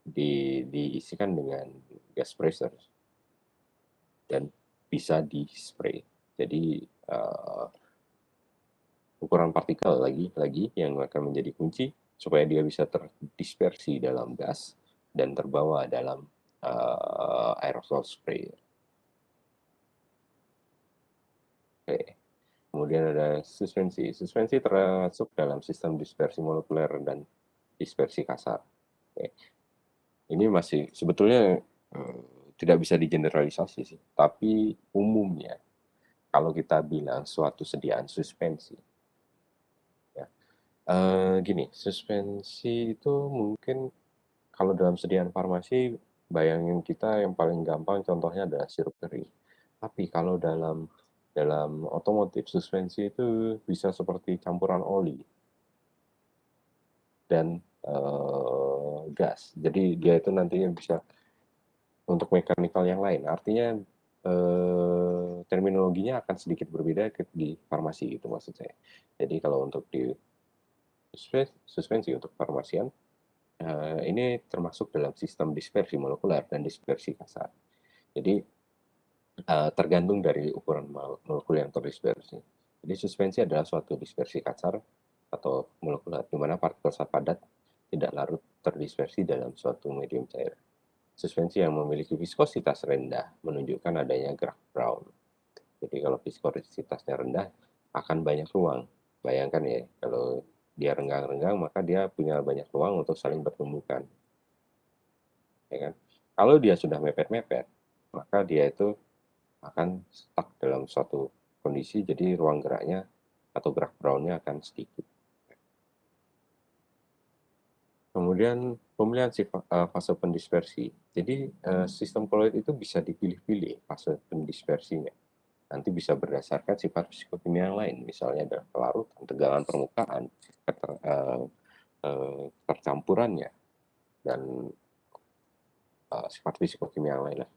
diisikan dengan gas pressure dan bisa di-spray. Jadi ukuran partikel lagi yang akan menjadi kunci supaya dia bisa terdispersi dalam gas dan terbawa dalam aerosol spray. Oke. Kemudian ada suspensi. Suspensi termasuk dalam sistem dispersi molekuler dan dispersi kasar. Oke. Ini masih sebetulnya tidak bisa digeneralisasi sih, tapi umumnya kalau kita bilang suatu sediaan suspensi, ya, gini, suspensi itu mungkin kalau dalam sediaan farmasi, bayangin kita yang paling gampang contohnya adalah sirup kering. Tapi kalau dalam otomotif, suspensi itu bisa seperti campuran oli dan gas. Jadi dia itu nantinya bisa untuk mekanikal yang lain. Artinya terminologinya akan sedikit berbeda di farmasi itu maksud saya. Jadi kalau untuk di suspensi untuk farmasian, ini termasuk dalam sistem dispersi molekuler dan dispersi kasar. Jadi tergantung dari ukuran molekul yang terdispersi. Jadi suspensi adalah suatu dispersi kasar atau molekuler, di mana partikel padat tidak larut terdispersi dalam suatu medium cair. Suspensi yang memiliki viskositas rendah menunjukkan adanya gerak Brown. Jadi kalau viskositasnya rendah akan banyak ruang. Bayangkan ya, kalau dia renggang-renggang maka dia punya banyak ruang untuk saling bertumbukan. Ya kan? Kalau dia sudah mepet-mepet, maka dia itu akan stuck dalam suatu kondisi, jadi ruang geraknya atau gerak Brown-nya akan sedikit. Kemudian pemilihan fase pendispersi. Jadi sistem koloid itu bisa dipilih-pilih fase pendispersinya. Nanti bisa berdasarkan sifat psikokimia yang lain, misalnya ada kelarutan, tegangan permukaan, tercampurannya, dan sifat fisikokimia yang lainnya.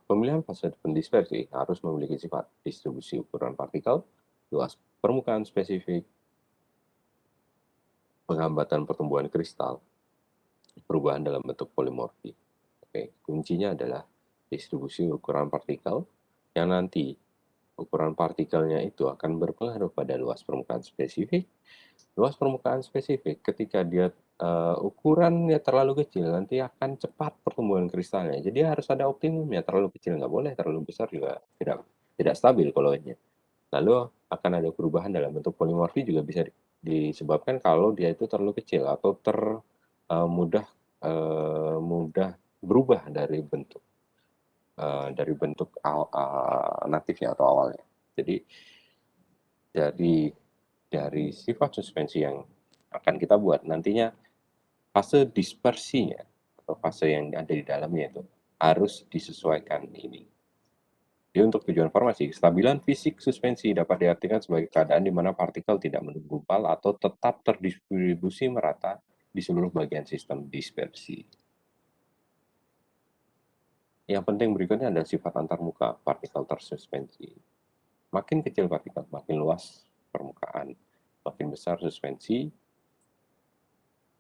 Pemilihan fase pendispersi harus memiliki sifat distribusi ukuran partikel, luas permukaan spesifik, penghambatan pertumbuhan kristal, perubahan dalam bentuk polimorfi. Oke, kuncinya adalah distribusi ukuran partikel yang nanti ukuran partikelnya itu akan berpengaruh pada luas permukaan spesifik. Luas permukaan spesifik ketika dia ukurannya terlalu kecil nanti akan cepat pertumbuhan kristalnya. Jadi harus ada optimumnya, terlalu kecil nggak boleh, terlalu besar juga tidak stabil koloidnya. Lalu akan ada perubahan dalam bentuk polimorfi juga bisa disebabkan kalau dia itu terlalu kecil atau mudah mudah berubah dari bentuk natifnya atau awalnya. Jadi dari sifat suspensi yang akan kita buat nantinya fase dispersinya atau fase yang ada di dalamnya itu harus disesuaikan ini. Jadi untuk tujuan farmasi, kestabilan fisik suspensi dapat diartikan sebagai keadaan di mana partikel tidak menggumpal atau tetap terdistribusi merata di seluruh bagian sistem dispersi. Yang penting berikutnya adalah sifat antarmuka partikel tersuspensi. Makin kecil partikel, makin luas permukaan. Makin besar suspensi,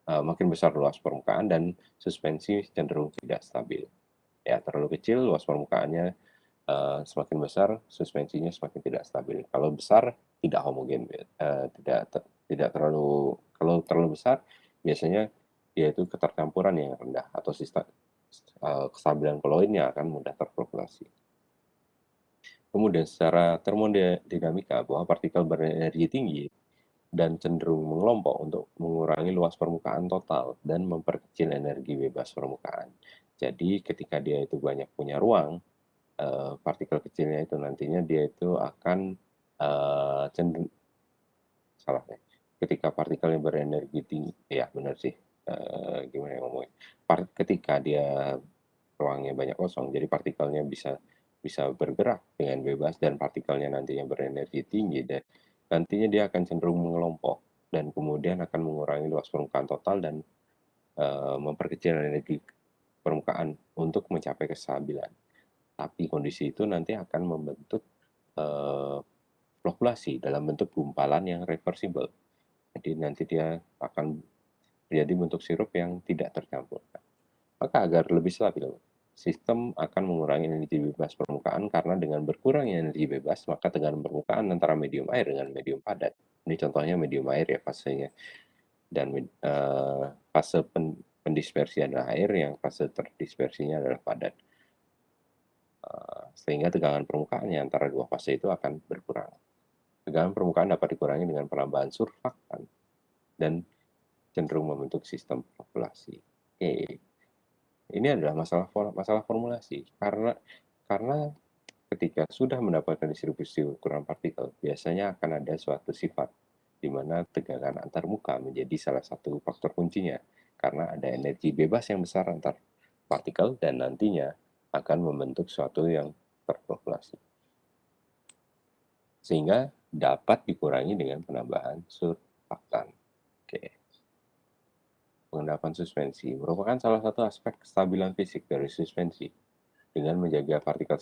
makin besar luas permukaan dan suspensi cenderung tidak stabil. Ya, terlalu kecil luas permukaannya semakin besar, suspensinya semakin tidak stabil. Kalau besar tidak homogen, tidak terlalu, kalau terlalu besar biasanya yaitu ketercampuran yang rendah atau sistem kestabilan koloidnya akan mudah terfluktuasi. Kemudian secara termodinamika bahwa partikel berenergi tinggi dan cenderung mengelompok untuk mengurangi luas permukaan total dan memperkecil energi bebas permukaan. Jadi ketika dia itu banyak punya ruang, partikel kecilnya itu nantinya dia itu akan cenderung salahnya. Ketika partikelnya berenergi tinggi, ya benar sih. Gimana ngomongnya? Ketika dia ruangnya banyak kosong, jadi partikelnya bisa bergerak dengan bebas dan partikelnya nantinya berenergi tinggi dan nantinya dia akan cenderung mengelompok dan kemudian akan mengurangi luas permukaan total dan memperkecil energi permukaan untuk mencapai kestabilan. Tapi kondisi itu nanti akan membentuk fluktuasi dalam bentuk gumpalan yang reversible. Jadi nanti dia akan menjadi bentuk sirup yang tidak tercampurkan. Maka agar lebih stabil, sistem akan mengurangi energi bebas permukaan karena dengan berkurangnya energi bebas, maka tegangan permukaan antara medium air dengan medium padat. Ini contohnya medium air ya fasenya. Dan fase pendispersi adalah air, yang fase terdispersinya adalah padat. Sehingga tegangan permukaannya antara dua fase itu akan berkurang. Tegangan permukaan dapat dikurangi dengan penambahan surfaktan dan cenderung membentuk sistem fluktuasi. Oke. Ini adalah masalah formulasi karena ketika sudah mendapatkan distribusi ukuran partikel, biasanya akan ada suatu sifat di mana tegangan antarmuka menjadi salah satu faktor kuncinya karena ada energi bebas yang besar antar partikel dan nantinya akan membentuk suatu yang terfluktuasi. Sehingga dapat dikurangi dengan penambahan surfaktan. Oke. Pengendapan suspensi merupakan salah satu aspek kestabilan fisik dari suspensi dengan menjaga partikel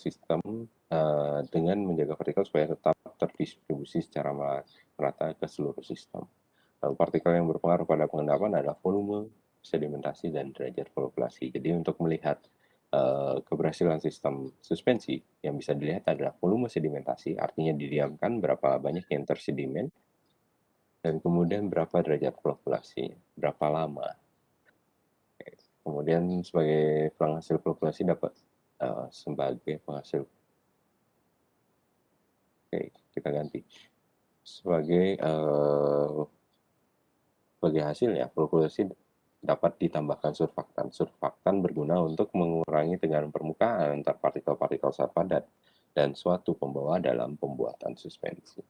supaya tetap terdistribusi secara merata ke seluruh sistem. Lalu partikel yang berpengaruh pada pengendapan adalah volume, sedimentasi, dan derajat fluktuasi. Jadi untuk melihat keberhasilan sistem suspensi yang bisa dilihat adalah volume sedimentasi, artinya didiamkan berapa banyak yang tersedimen, dan kemudian berapa derajat fluktuasi, berapa lama. Kemudian sebagai penghasil fluktuasi dapat sebagai penghasil, kita ganti sebagai hasilnya fluktuasi dapat ditambahkan surfaktan. Surfaktan berguna untuk mengurangi tegangan permukaan antar partikel-partikel zat padat dan suatu pembawa dalam pembuatan suspensi.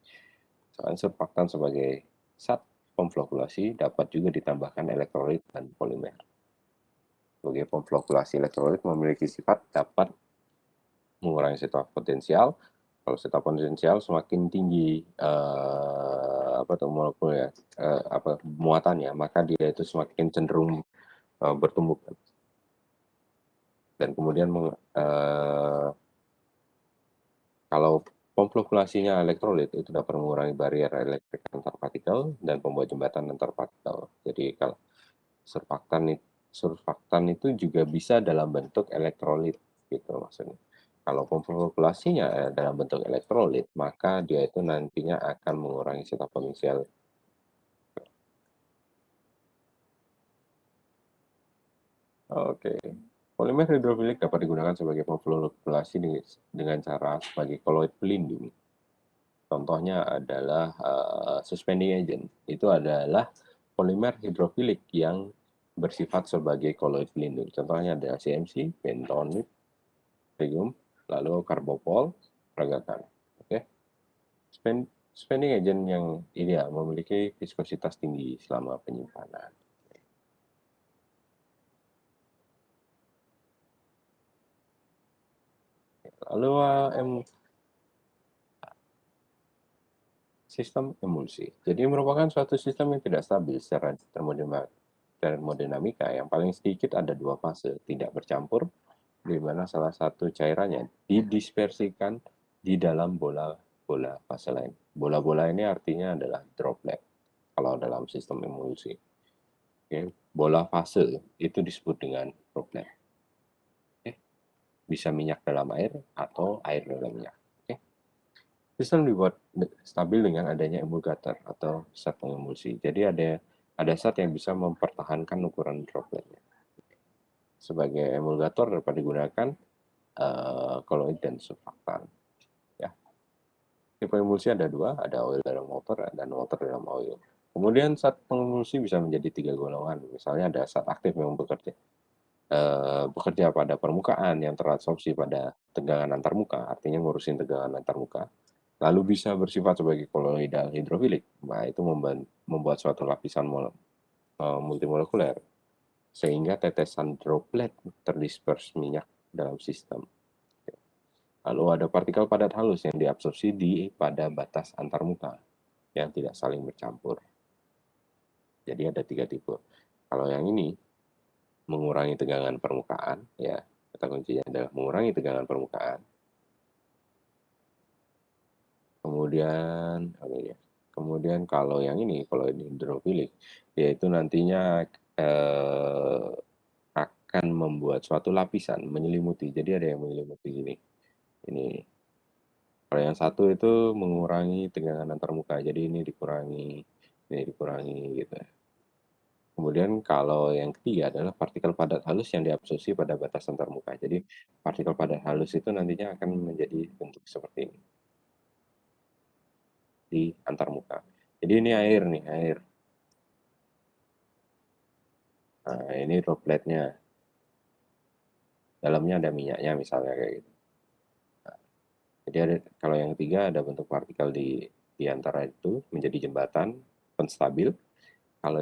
Selain surfaktan sebagai zat pemflokkulasi, dapat juga ditambahkan elektrolit dan polimer. Sebagai pemflokkulasi, elektrolit memiliki sifat dapat mengurangi setoa potensial. Kalau setoa potensial semakin tinggi muatannya, maka dia itu semakin cenderung bertumbuh. Dan kemudian kalau populasinya elektrolit itu dapat mengurangi barrier elektrik antar partikel dan membuat jembatan antar partikel. Jadi kalau surfaktan itu juga bisa dalam bentuk elektrolit gitu maksudnya. Kalau populasinya dalam bentuk elektrolit, maka dia itu nantinya akan mengurangi sifat potensial. Oke. Polimer hidrofilik dapat digunakan sebagai populasi dengan cara sebagai koloid pelindung. Contohnya adalah suspending agent. Itu adalah polimer hidrofilik yang bersifat sebagai koloid pelindung. Contohnya ada CMC, bentonit, tritium, lalu karbopol, peragakan. Oke. Suspending agent yang ideal memiliki viskositas tinggi selama penyimpanan. Lalu sistem emulsi. Jadi merupakan suatu sistem yang tidak stabil secara termodinamika. Yang paling sedikit ada dua fase, tidak bercampur, di mana salah satu cairannya didispersikan di dalam bola-bola fase lain. Bola-bola ini artinya adalah droplet kalau dalam sistem emulsi. Oke. Bola fase itu disebut dengan droplet. Oke. Bisa minyak dalam air atau air dalam minyak. Sistem dibuat stabil dengan adanya emulgator atau zat pengemulsi. Jadi ada zat yang bisa mempertahankan ukuran dropletnya. Sebagai emulgator dapat digunakan koloid dan surfaktan. Ya. Tipe emulsi ada dua, ada oil dalam water dan water dalam oil. Kemudian zat pengemulsi bisa menjadi tiga golongan. Misalnya ada zat aktif yang bekerja pada permukaan yang teradsorpsi pada tegangan antarmuka, artinya ngurusin tegangan antarmuka. Lalu bisa bersifat sebagai koloidal hidrofilik. Nah, itu membuat suatu lapisan multimolekuler sehingga tetesan droplet terdispersi minyak dalam sistem. Lalu ada partikel padat halus yang diabsorpsi pada batas antarmuka yang tidak saling bercampur. Jadi ada tiga tipe. Kalau yang ini mengurangi tegangan permukaan, ya kata kuncinya adalah mengurangi tegangan permukaan. Kemudian kalau yang ini, kalau hidrofilik, yaitu nantinya akan membuat suatu lapisan menyelimuti. Jadi ada yang menyelimuti ini. Kalau yang satu itu mengurangi tegangan antarmuka. Jadi ini dikurangi gitu. Kemudian kalau yang ketiga adalah partikel padat halus yang diabsorpsi pada batas antarmuka. Jadi partikel padat halus itu nantinya akan menjadi bentuk seperti ini di antarmuka. Jadi ini air. Nah, ini dropletnya. Dalamnya ada minyaknya misalnya kayak gitu. Nah, jadi kalau yang ketiga ada bentuk partikel di antara itu menjadi jembatan penstabil. Kalau yang